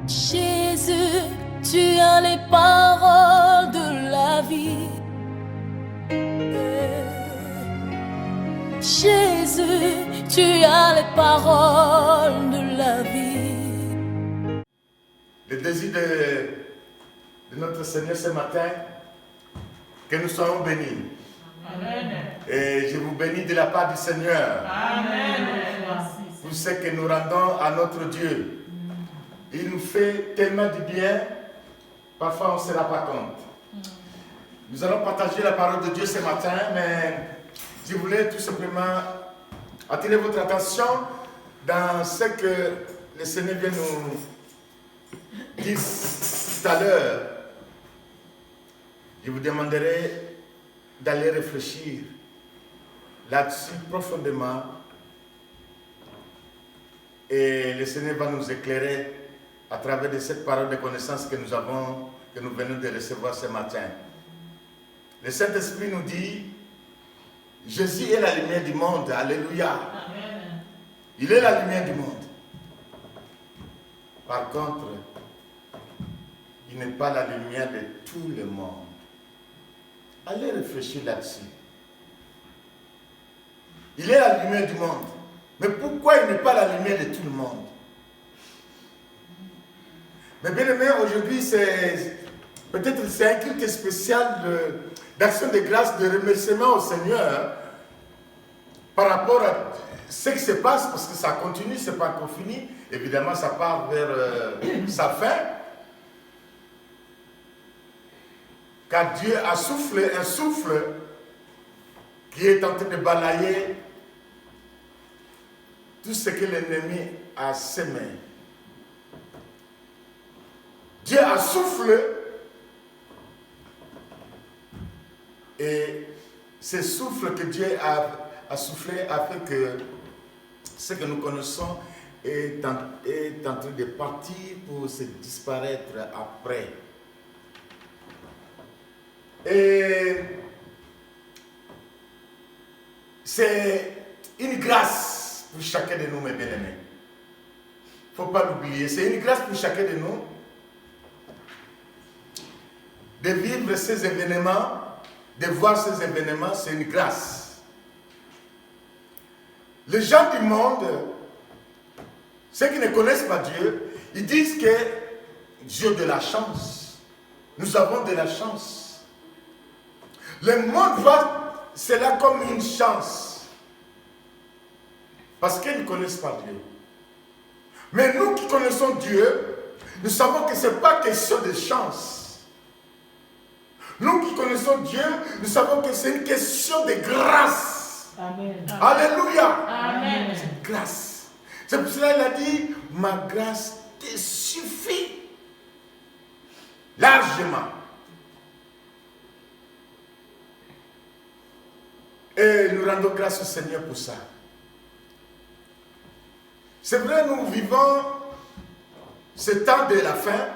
Jésus, tu as les paroles de la vie. Jésus, tu as les paroles de la vie. Le désir de notre Seigneur ce matin, que nous soyons bénis. Amen. Et je vous bénis de la part du Seigneur. Amen. Pour ce que nous rendons à notre Dieu. Il nous fait tellement du bien, parfois on ne se rend pas compte. Nous allons partager la parole de Dieu ce matin, mais je voulais tout simplement attirer votre attention dans ce que le Seigneur vient nous dire tout à l'heure. Je vous demanderai d'aller réfléchir là-dessus profondément et le Seigneur va nous éclairer à travers de cette parole de connaissance que nous venons de recevoir ce matin. Le Saint-Esprit nous dit, Jésus est la lumière du monde, alléluia. Amen. Il est la lumière du monde. Par contre, il n'est pas la lumière de tout le monde. Allez réfléchir là-dessus. Il est la lumière du monde. Mais pourquoi il n'est pas la lumière de tout le monde? Mais bien aimé, aujourd'hui, peut-être c'est un culte spécial d'action de grâce, de remerciement au Seigneur par rapport à ce qui se passe, parce que ça continue, ce n'est pas encore fini. Évidemment, ça part vers sa fin. Car Dieu a soufflé un souffle qui est en train de balayer tout ce que l'ennemi a semé. Dieu a soufflé et ce souffle que Dieu a soufflé a fait que ce que nous connaissons est en train de partir pour se disparaître après. Et c'est une grâce pour chacun de nous, mes bien-aimés. Il ne faut pas l'oublier. C'est une grâce pour chacun de nous de vivre ces événements, de voir ces événements, c'est une grâce. Les gens du monde, ceux qui ne connaissent pas Dieu, ils disent que Dieu a de la chance. Nous avons de la chance. Le monde voit cela comme une chance. Parce qu'ils ne connaissent pas Dieu. Mais nous qui connaissons Dieu, nous savons que ce n'est pas question de chance. Nous qui connaissons Dieu, nous savons que c'est une question de grâce. Amen. Alléluia. Amen. C'est une grâce. C'est pour cela qu'il a dit, ma grâce te suffit largement. Et nous rendons grâce au Seigneur pour ça. C'est vrai, nous vivons ce temps de la fin.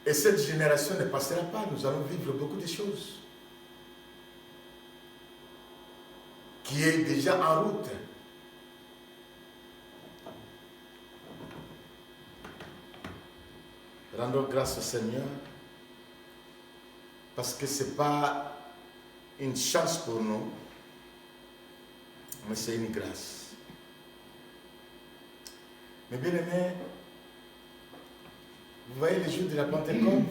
Et cette génération ne passera pas. Nous allons vivre beaucoup de choses qui est déjà en route. Rendons grâce au Seigneur parce que ce n'est pas une chance pour nous, mais c'est une grâce. Mais bien aimé, vous voyez les jours de la Pentecôte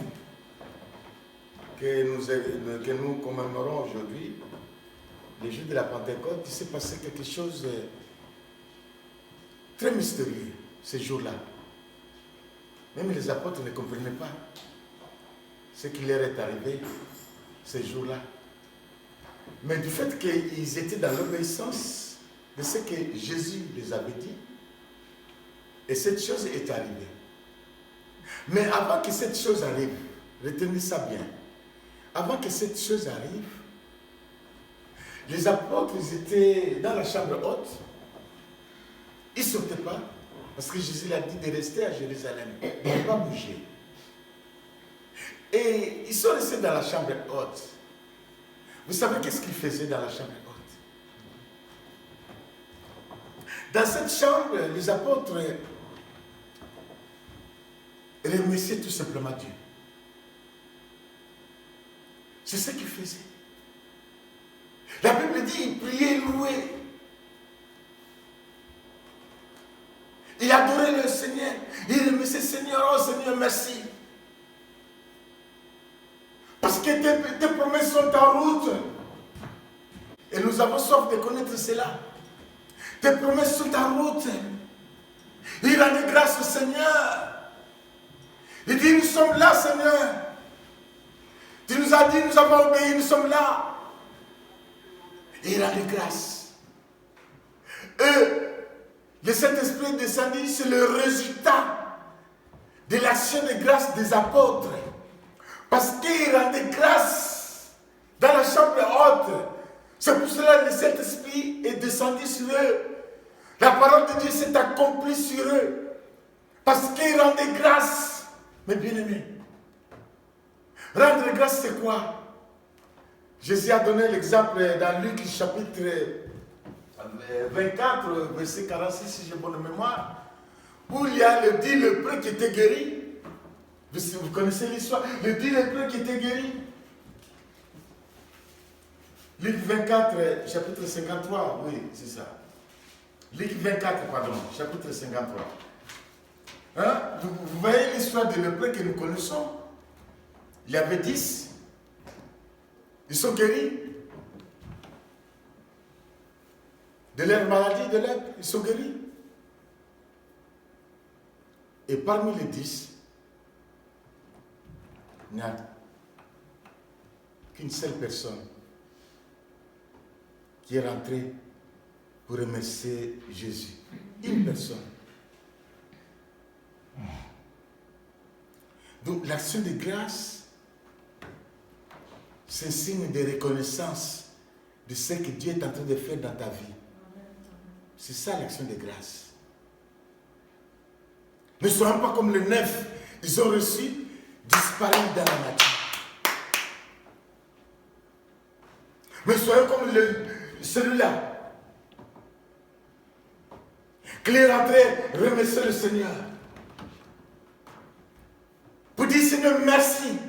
que nous commémorons aujourd'hui, les jours de la Pentecôte, il s'est passé quelque chose de très mystérieux ces jours-là. Même les apôtres ne comprenaient pas ce qui leur est arrivé ces jours-là. Mais du fait qu'ils étaient dans l'obéissance de ce que Jésus les avait dit, et cette chose est arrivée. Mais avant que cette chose arrive, retenez ça bien, avant que cette chose arrive, les apôtres étaient dans la chambre haute, ils ne sautaient pas, parce que Jésus leur a dit de rester à Jérusalem, de ne pas bouger. Et ils sont restés dans la chambre haute. Vous savez qu'est-ce qu'ils faisaient dans la chambre haute? Dans cette chambre, les apôtres remerciaient tout simplement Dieu. C'est ce qu'ils faisaient. La Bible dit, ils priaient, louaient. Ils adoraient le Seigneur. Ils remerciaient le Seigneur. Oh Seigneur, merci. Parce que tes promesses sont en route. Et nous avons soif de connaître cela. Tes promesses sont en route. Il rend grâce au Seigneur. Il dit, nous sommes là, Seigneur. Tu nous as dit, nous avons obéi, nous sommes là. Et il rend grâce. Le Saint-Esprit descendu, c'est le résultat de l'action de grâce des apôtres. Parce qu'ils rendaient grâce dans la chambre haute. C'est pour cela que le Saint-Esprit est descendu sur eux. La parole de Dieu s'est accomplie sur eux. Parce qu'ils rendaient grâce. Mes bien-aimés, rendre grâce, c'est quoi? Jésus a donné l'exemple dans Luc chapitre 24, verset 46, si j'ai bonne mémoire, où il y a le dit lépreux qui était guéri. Vous connaissez l'histoire, le dit lépreux qui était guéri. Luc 24, chapitre 53, oui, c'est ça. Luc 24, pardon, chapitre 53. Hein? Vous voyez l'histoire des lépreux que nous connaissons. Il y avait 10. Ils sont guéris. De leur maladie, de lèpre, ils sont guéris. Et parmi les 10, il n'y a qu'une seule personne qui est rentrée pour remercier Jésus. Une personne. Donc l'action de grâce, c'est un signe de reconnaissance de ce que Dieu est en train de faire dans ta vie. C'est ça l'action de grâce. Ne soyons pas comme les 9, ils ont reçu, disparu dans la nature. Mais soyons comme celui-là, qui est rentré remercier le Seigneur. Pour dire, Seigneur, merci.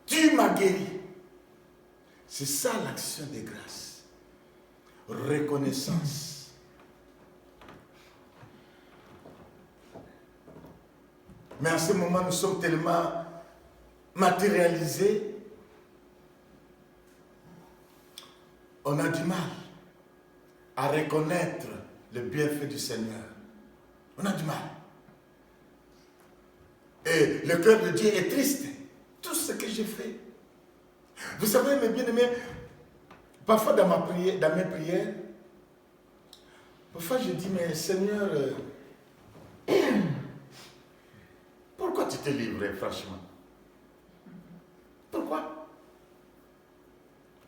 Tu m'as guéri. C'est ça l'action de grâce. Reconnaissance. Mais en ce moment, nous sommes tellement matérialisés. On a du mal à reconnaître le bienfait du Seigneur. On a du mal. Et le cœur de Dieu est triste. Tout ce que j'ai fait. Vous savez, mes bien-aimés, parfois dans mes prières, parfois je dis, mais Seigneur, pourquoi tu t'es livré, franchement? Pourquoi?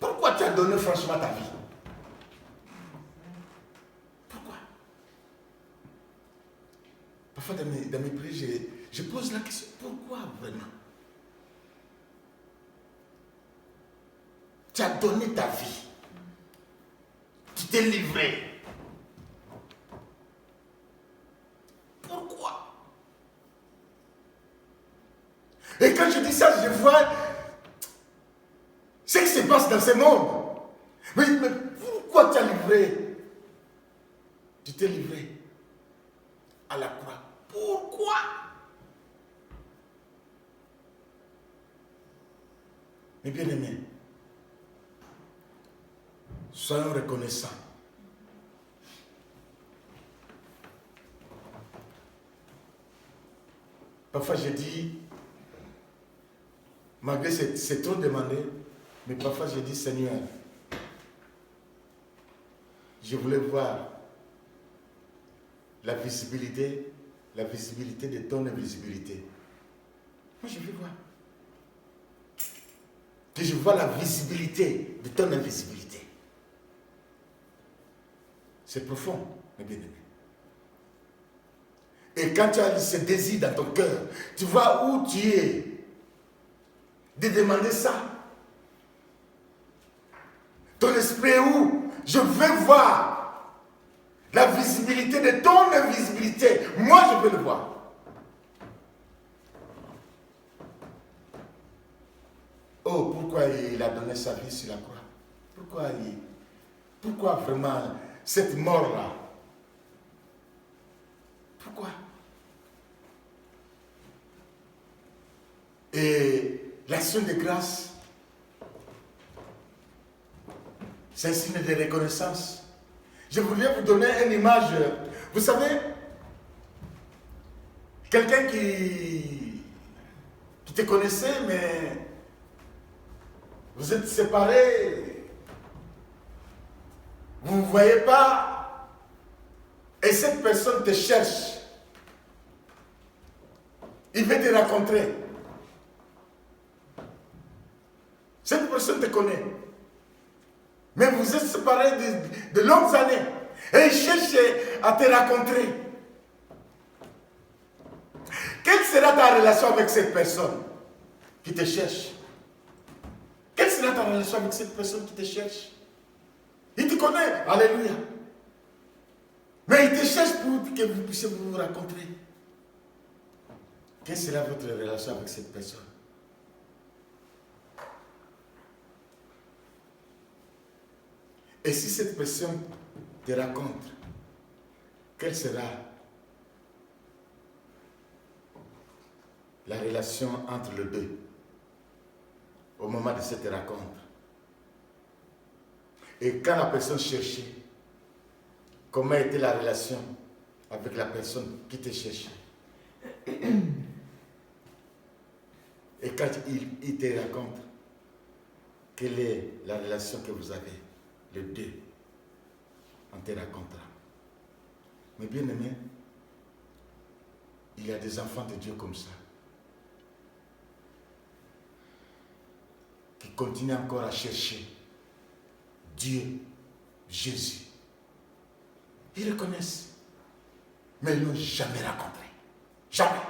Pourquoi tu as donné franchement ta vie? Pourquoi? Parfois dans mes prières, je pose la question, pourquoi vraiment? Tu as donné ta vie. Tu t'es livré. Pourquoi? Et quand je dis ça, je vois ce qui se passe dans ce monde. Mais pourquoi tu as livré? Tu t'es livré à la croix. Pourquoi? Mes bien-aimés, soyons reconnaissants. Parfois je dis, malgré c'est trop demandé, mais parfois je dis, Seigneur, je voulais voir la visibilité de ton invisibilité. Moi je veux voir. Que je vois la visibilité de ton invisibilité. C'est profond, mes bien-aimés. Et quand tu as ce désir dans ton cœur, tu vois où tu es, de demander ça. Ton esprit est où? Je veux voir La visibilité de ton invisibilité. Moi, je peux le voir. Oh, pourquoi il a donné sa vie sur la croix? Pourquoi vraiment cette mort-là? Pourquoi? Et l'action de grâce, c'est un signe de reconnaissance. Je voulais vous donner une image. Vous savez, quelqu'un qui te connaissait, mais vous êtes séparés, vous ne voyez pas, et cette personne te cherche. Il veut te rencontrer. Cette personne te connaît. Mais vous êtes séparés de longues années. Et il cherche à te rencontrer. Quelle sera ta relation avec cette personne qui te cherche? Quelle sera ta relation avec cette personne qui te cherche? Il te connaît, alléluia. Mais il te cherche pour que vous puissiez vous rencontrer. Quelle sera votre relation avec cette personne? Et si cette personne te rencontre, quelle sera la relation entre les deux au moment de cette rencontre? Et quand la personne cherchait, comment était la relation avec la personne qui te cherchait? Et quand il te rencontre, quelle est la relation que vous avez? Les deux, on te racontera. Mais bien aimé, il y a des enfants de Dieu comme ça, qui continuent encore à chercher Dieu, Jésus. Ils le connaissent, mais ils ne l'ont jamais rencontré. Jamais.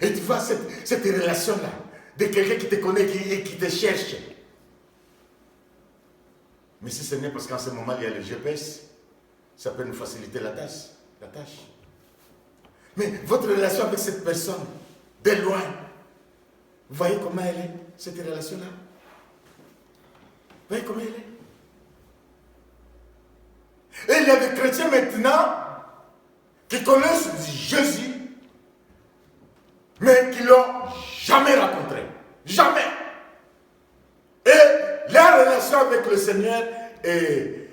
Et tu vois cette relation-là, de quelqu'un qui te connaît et qui te cherche. Mais si ce n'est parce qu'en ce moment, il y a le GPS, ça peut nous faciliter la tâche. Mais votre relation avec cette personne, de loin, vous voyez comment elle est, cette relation-là? Vous voyez comment elle est? Et il y a des chrétiens maintenant qui connaissent Jésus, mais qui ne l'ont jamais rencontré. Jamais. Et la relation avec le Seigneur est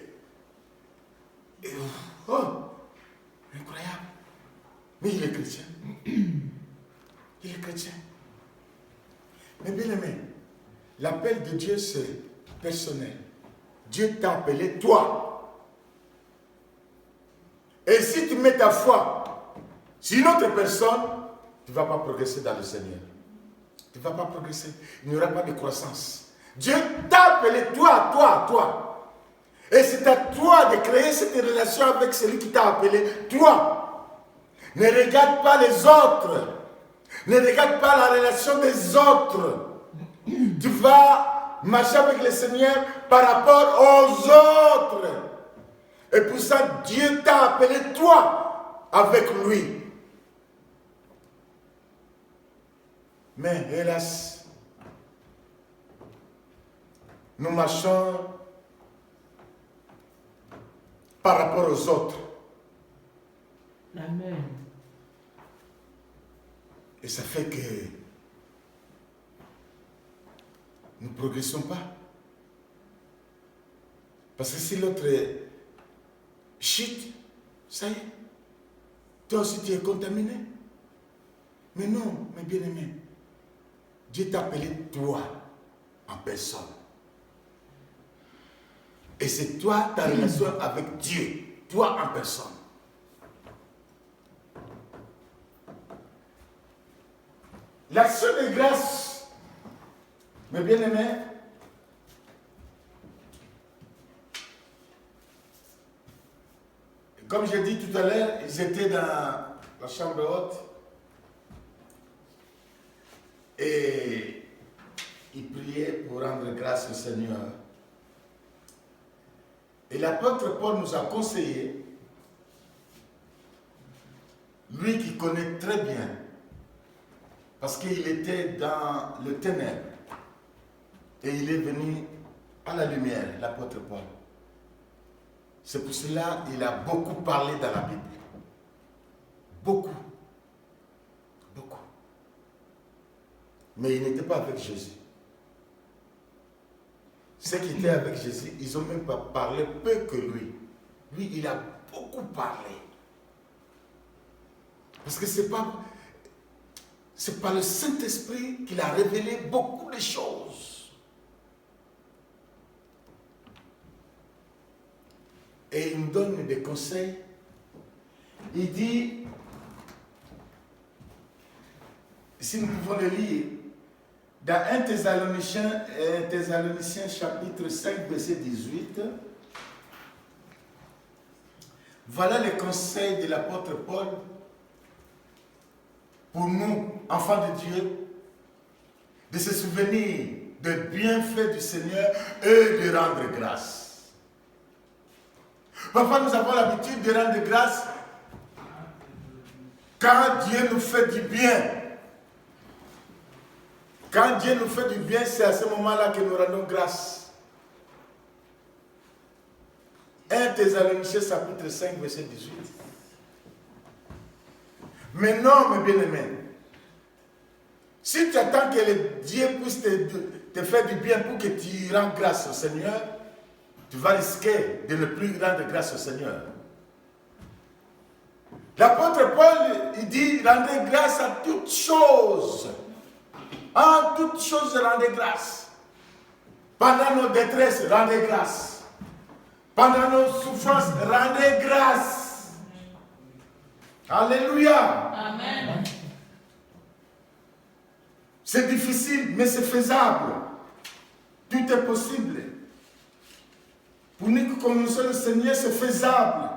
incroyable. Mais il est chrétien. Il est chrétien. Mais bien aimé, l'appel de Dieu c'est personnel. Dieu t'a appelé toi. Et si tu mets ta foi sur une autre personne, tu ne vas pas progresser dans le Seigneur. Tu ne vas pas progresser. Il n'y aura pas de croissance. Dieu t'a appelé toi. Et c'est à toi de créer cette relation avec celui qui t'a appelé toi. Ne regarde pas les autres. Ne regarde pas la relation des autres. Tu vas marcher avec le Seigneur par rapport aux autres. Et pour ça, Dieu t'a appelé toi avec lui. Mais hélas, nous marchons par rapport aux autres. Amen. Et ça fait que nous ne progressons pas. Parce que si l'autre chute, ça y est, toi aussi tu es contaminé. Mais non, mes bien-aimés, Dieu t'a appelé toi en personne. Et c'est toi, ta relation avec Dieu, toi en personne. L'action de grâce, mes bien-aimés, comme j'ai dit tout à l'heure, ils étaient dans la chambre haute et ils priaient pour rendre grâce au Seigneur. Et l'apôtre Paul nous a conseillé, lui qui connaît très bien, parce qu'il était dans le ténèbre, et il est venu à la lumière, l'apôtre Paul. C'est pour cela qu'il a beaucoup parlé dans la Bible. Beaucoup. Beaucoup. Mais il n'était pas avec Jésus. Ceux qui étaient avec Jésus, ils n'ont même pas parlé peu que lui. Lui, il a beaucoup parlé. Parce que c'est par le Saint-Esprit qu'il a révélé beaucoup de choses. Et il nous donne des conseils. Il dit, si nous pouvons le lire, dans 1 Thessaloniciens chapitre 5, verset 18, voilà les conseils de l'apôtre Paul pour nous, enfants de Dieu, de se souvenir des bienfaits du Seigneur et de rendre grâce. Parfois, nous avons l'habitude de rendre grâce quand Dieu nous fait du bien. Quand Dieu nous fait du bien, c'est à ce moment-là que nous rendons grâce. 1 Thessaloniciens chapitre 5, verset 18. Mais non, mes bien-aimés, si tu attends que Dieu puisse te faire du bien pour que tu rendes grâce au Seigneur, tu vas risquer de ne plus rendre grâce au Seigneur. L'apôtre Paul, il dit, rendez grâce à toutes choses. En toutes choses, rendez grâce. Pendant nos détresses, rendez grâce. Pendant nos souffrances, rendez grâce. Alléluia. Amen. C'est difficile, mais c'est faisable. Tout est possible. Pour nous qui connaissons le Seigneur, c'est faisable.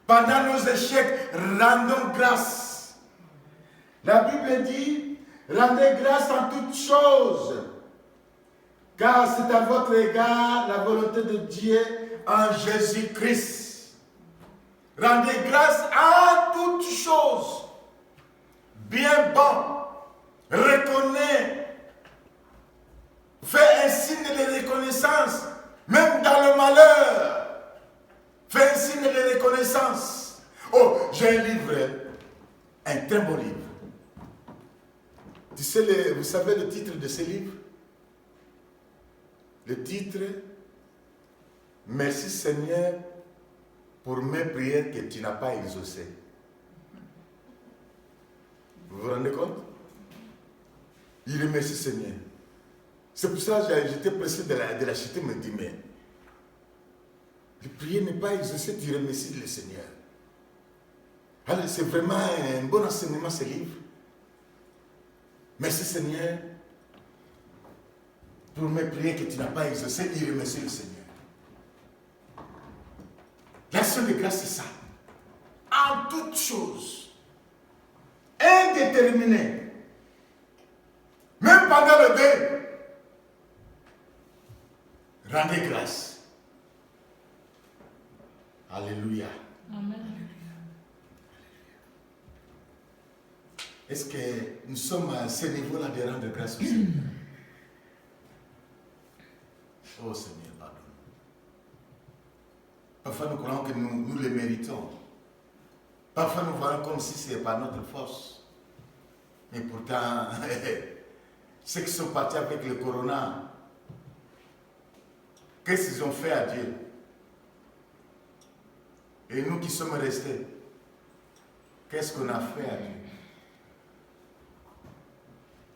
Pendant nos échecs, rendons grâce. La Bible dit, rendez grâce en toutes choses, car c'est à votre égard la volonté de Dieu en Jésus-Christ. Rendez grâce en toutes choses. Bien bon, reconnais, fais un signe de reconnaissance, même dans le malheur. Fais un signe de reconnaissance. Oh, j'ai un livre, un très beau livre. Tu sais, vous savez le titre de ce livre? Le titre, Merci Seigneur pour mes prières que tu n'as pas exaucées. Vous vous rendez compte? Il remercie Seigneur. C'est pour ça que j'étais pressé de la citer, me dit, mais la prière n'est pas exaucée, tu remercies le Seigneur. Alors, c'est vraiment un bon enseignement ce livre. Merci Seigneur pour mes prières que tu n'as pas exaucées, il remercie le Seigneur. L'action de grâce, c'est ça. En toutes choses. Indéterminé. Même pendant le deuil. Rendez grâce. Alléluia. Amen. Est-ce que nous sommes à ce niveau-là de rendre grâce au Seigneur? Oh Seigneur, pardonne. Parfois nous croyons que nous le méritons. Parfois nous voyons comme si c'est par notre force. Mais pourtant, ceux qui sont partis avec le corona, qu'est-ce qu'ils ont fait à Dieu? Et nous qui sommes restés, qu'est-ce qu'on a fait à Dieu?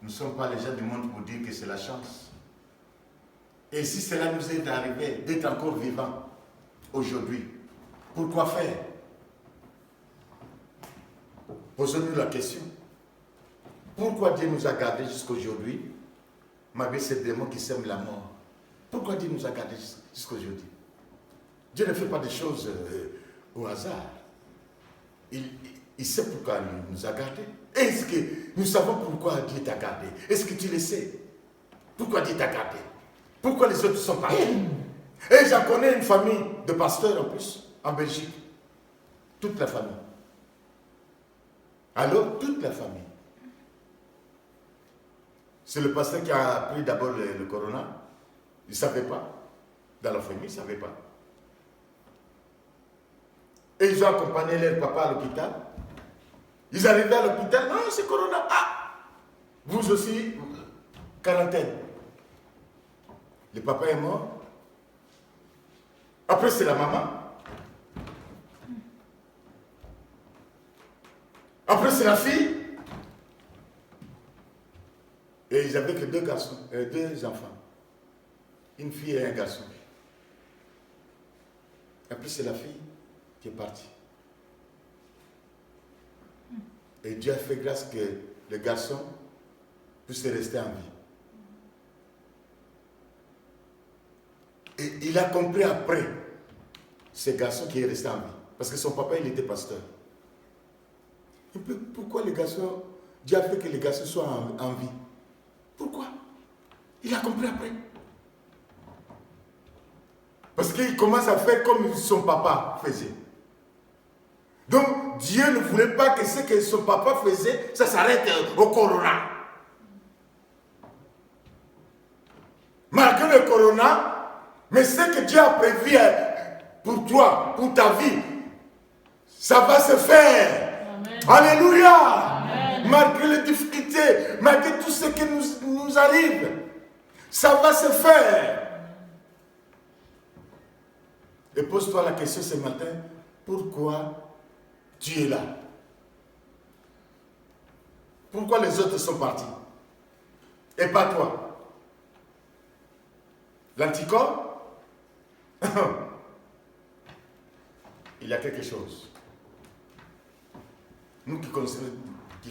Nous ne sommes pas les gens du monde pour dire que c'est la chance. Et si cela nous est arrivé d'être encore vivants aujourd'hui, pourquoi faire? Posons-nous la question. Pourquoi Dieu nous a gardés jusqu'à aujourd'hui, malgré ces démons qui sèment la mort? Pourquoi Dieu nous a gardés jusqu'à aujourd'hui? Dieu ne fait pas des choses au hasard. Il sait pourquoi il nous a gardés. Est-ce que nous savons pourquoi Dieu t'a gardé? Est-ce que tu le sais? Pourquoi Dieu t'a gardé? Pourquoi les autres sont partis? Et j'en connais une famille de pasteurs en plus, en Belgique. Toute la famille. Alors, toute la famille. C'est le pasteur qui a pris d'abord le corona. Il ne savait pas. Dans la famille, il ne savait pas. Et ils ont accompagné leur papa à l'hôpital. Ils arrivaient à l'hôpital. Non, c'est corona. Ah! Vous aussi, quarantaine. Le papa est mort. Après, c'est la maman. Après, c'est la fille. Et ils n'avaient que deux enfants. Une fille et un garçon. Après, c'est la fille qui est partie. Et Dieu a fait grâce que le garçon puisse rester en vie. Et il a compris après, ce garçon qui est resté en vie. Parce que son papa, il était pasteur. Et puis, pourquoi le garçon, Dieu a fait que le garçon soit en vie? Pourquoi? Il a compris après. Parce qu'il commence à faire comme son papa faisait. Donc, Dieu ne voulait pas que ce que son papa faisait, ça s'arrête au corona. Malgré le corona, mais ce que Dieu a prévu pour toi, pour ta vie, ça va se faire. Amen. Alléluia. Amen. Malgré les difficultés, malgré tout ce qui nous arrive, ça va se faire. Et pose-toi la question ce matin, pourquoi tu es là? Pourquoi les autres sont partis? Et pas toi? L'anticorps? Il y a quelque chose. Nous qui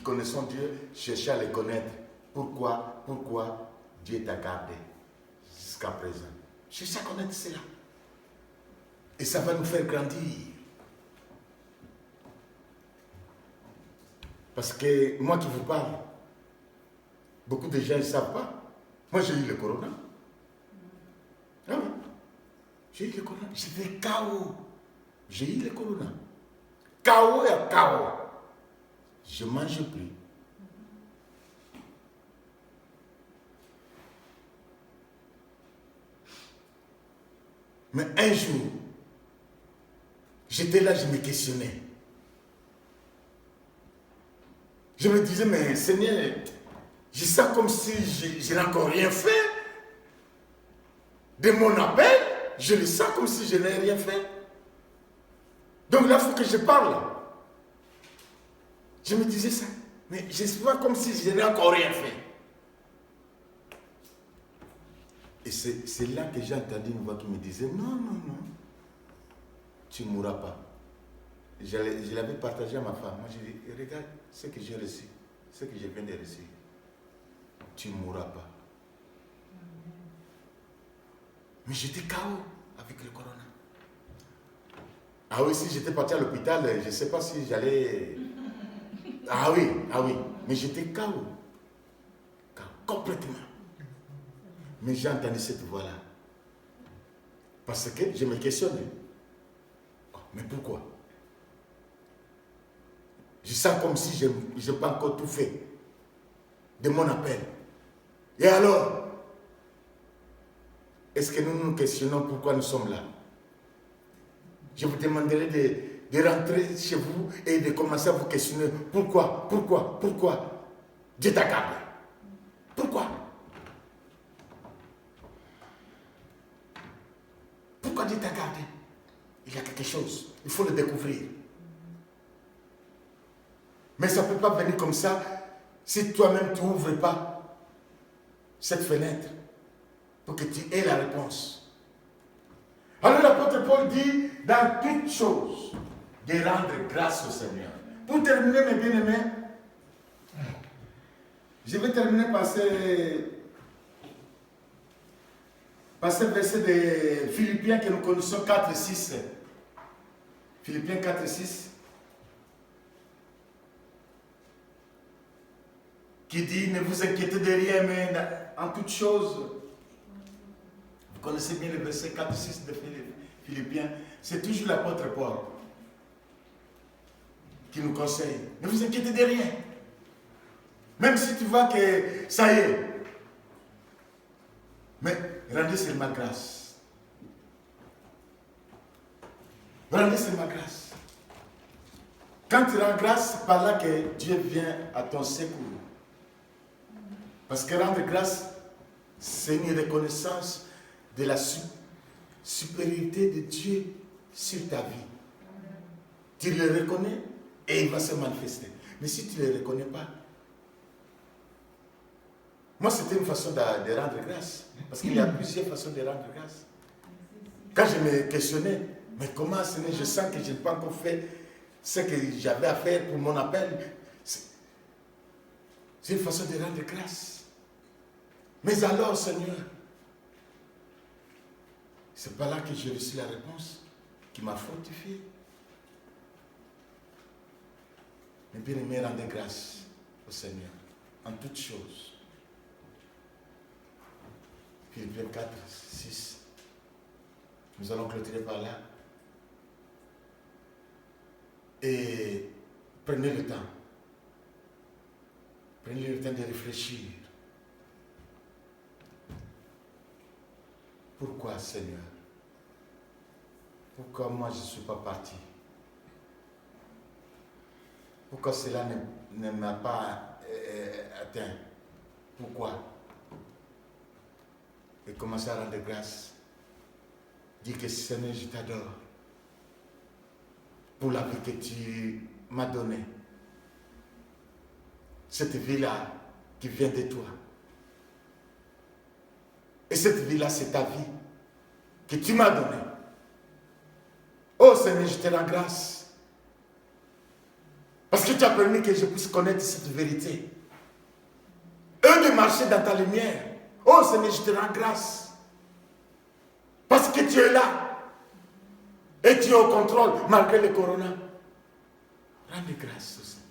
connaissons Dieu, cherchons à le connaître. Pourquoi Dieu t'a gardé jusqu'à présent? Cherchez à connaître cela. Et ça va nous faire grandir. Parce que moi qui vous parle, beaucoup de gens ne savent pas. Moi j'ai eu le corona. Ah oui. J'ai eu le corona. J'étais KO. J'ai eu le corona. KO et KO. Je ne mange plus. Mais un jour, j'étais là, je me questionnais. Je me disais, mais Seigneur, je sens comme si je n'ai encore rien fait. De mon appel, je le sens comme si je n'ai rien fait. Donc là, il faut que je parle. Je me disais ça, mais je sens comme si je n'ai encore rien fait. Et c'est là que j'ai entendu une voix qui me disait, non, tu ne mourras pas. Je l'avais partagé à ma femme. Moi, j'ai dit, regarde ce que j'ai reçu, ce que je viens de recevoir. Tu ne mourras pas. Mais j'étais KO avec le corona. Ah oui, si j'étais parti à l'hôpital, je ne sais pas si j'allais... Ah oui, mais j'étais KO. Complètement. Mais j'ai entendu cette voix-là. Parce que je me questionnais. Mais pourquoi? Je sens comme si je n'ai pas encore tout fait de mon appel. Et alors, est-ce que nous nous questionnons pourquoi nous sommes là? Je vous demanderai de rentrer chez vous et de commencer à vous questionner. Pourquoi Dieu t'a gardé? Pourquoi Dieu t'a gardé? Il y a quelque chose. Il faut le découvrir. Mais ça ne peut pas venir comme ça si toi-même tu n'ouvres pas cette fenêtre pour que tu aies la réponse. Alors l'apôtre Paul dit, dans toutes choses, de rendre grâce au Seigneur. Pour terminer, mes bien-aimés, je vais terminer par ce verset de Philippiens que nous connaissons 4-6. Philippiens 4-6. Qui dit, ne vous inquiétez de rien, mais en toutes choses, Vous connaissez bien le verset 4 et 6 de Philippiens. C'est toujours l'apôtre Paul qui nous conseille. Ne vous inquiétez de rien. Même si tu vois que ça y est. Mais rendez seulement grâce. Rendez seulement grâce. Quand tu rends grâce, c'est par là que Dieu vient à ton secours. Parce que rendre grâce, c'est une reconnaissance de la supériorité de Dieu sur ta vie. Tu le reconnais et il va se manifester. Mais si tu ne le reconnais pas, moi c'était une façon de rendre grâce. Parce qu'il y a plusieurs façons de rendre grâce. Quand je me questionnais, mais comment Seigneur, je sens que je n'ai pas encore fait ce que j'avais à faire pour mon appel. C'est une façon de rendre grâce. Mais alors, Seigneur, c'est pas là que j'ai reçu la réponse qui m'a fortifié. Mais bien aimé, rendez grâce au Seigneur en toutes choses. Philippiens 4, 6. Nous allons clôturer par là. Et prenez le temps. Prenez le temps de réfléchir. Pourquoi, Seigneur? Pourquoi moi je ne suis pas parti? Pourquoi cela ne m'a pas atteint? Pourquoi? Et commencer à rendre grâce. Dis que Seigneur, je t'adore pour la vie que tu m'as donnée. Cette vie-là qui vient de toi. Et cette vie-là, c'est ta vie que tu m'as donnée. Oh Seigneur, je te rends grâce. Parce que tu as permis que je puisse connaître cette vérité. Et de marcher dans ta lumière. Oh Seigneur, je te rends grâce. Parce que tu es là. Et tu es au contrôle malgré le corona. Rendez grâce au Seigneur.